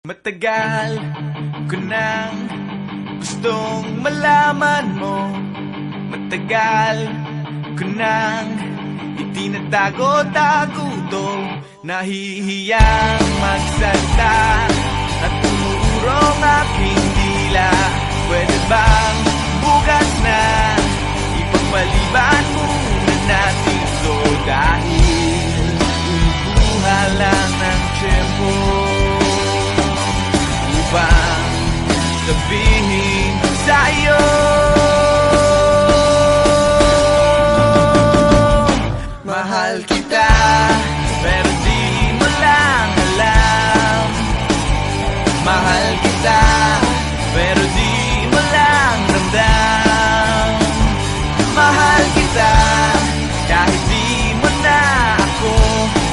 Matagal ko nang gustong malaman mo. Matagal ko nang itinatago-tago to. Nahihiyang magsalita at umuurong aking dila. Pwede bang bukas na ipagpaliban muna natin to? Dahil umukuha lang ng tiyempo upang sabihin sa'yo mahal kita, pero di mo lang alam. Mahal kita, pero di mo lang ramdam. Mahal kita, kahit di mo na ako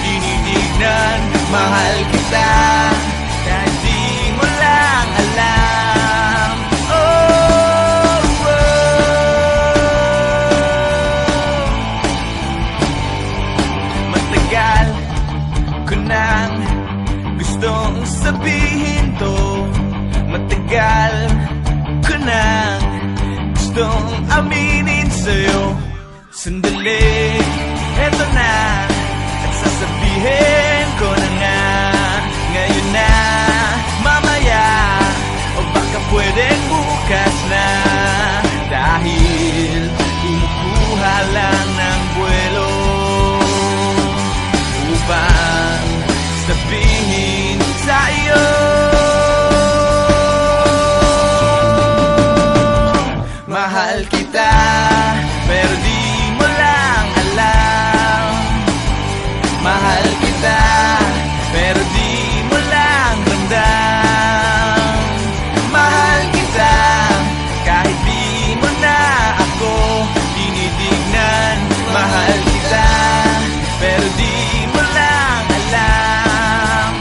tinitignan. Mahal kita, kahit di mo lang alam. Oh, matagal ko nang gustong sabihin to. Matagal ko nang gustong aminin sa'yo. Sandali, eto na, at sasabihin ko na nga. Ngayon na, mamaya, o baka pwedeng bukas na. Dahil kumukuha lang ng buwelo upang sabihin sa'yo mahal kita, pero di mo lang alam. Mahal kita, pero di mo lang ramdam. Mahal kita, kahit di mo na ako tinitignan. Mahal kita, pero di mo lang alam.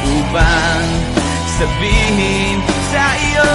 Upang sabihin sa iyo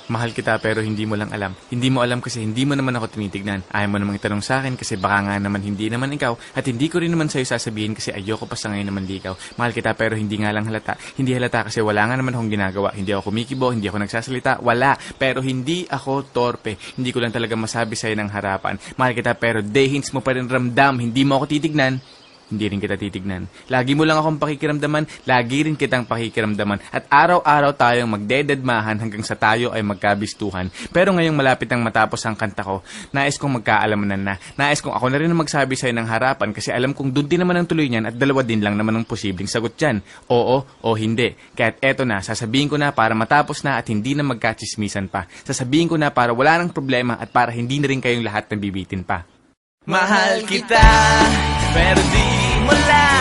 mahal kita, pero hindi mo lang alam. Hindi mo alam kasi hindi mo naman ako tinitignan. Ayaw mo namang itanong sa akin kasi baka nga naman hindi naman ikaw. At hindi ko rin naman sa'yo sasabihin kasi ayoko pa sa ngayon naman di ikaw. Mahal kita, pero hindi nga lang halata. Hindi halata kasi wala nga naman akong ginagawa. Hindi ako kumikibo, hindi ako nagsasalita. Wala. Pero hindi ako torpe. Hindi ko lang talaga masabi sa'yo ng harapan. Mahal kita, pero hints mo pa rin ramdam. Hindi mo ako titignan. Hindi rin kita titignan. Lagi mo lang akong pakikiramdaman, lagi rin kitang pakikiramdaman. At araw-araw tayong magdededmahan hanggang sa tayo ay magkabistuhan. Pero ngayong malapit nang matapos ang kanta ko, nais kong magkaalamanan na. Nais kong ako na rin ang magsabi sa'yo ng harapan kasi alam kong doon din naman ang tuloy niyan at dalawa din lang naman ang posibleng sagot dyan. Oo o hindi. Kaya't eto na, sasabihin ko na para matapos na at hindi na magkachismisan pa. Sasabihin ko na para wala nang problema at para hindi na rin kayong lahat nabibitin pa. Mahal kita, pero di mo lang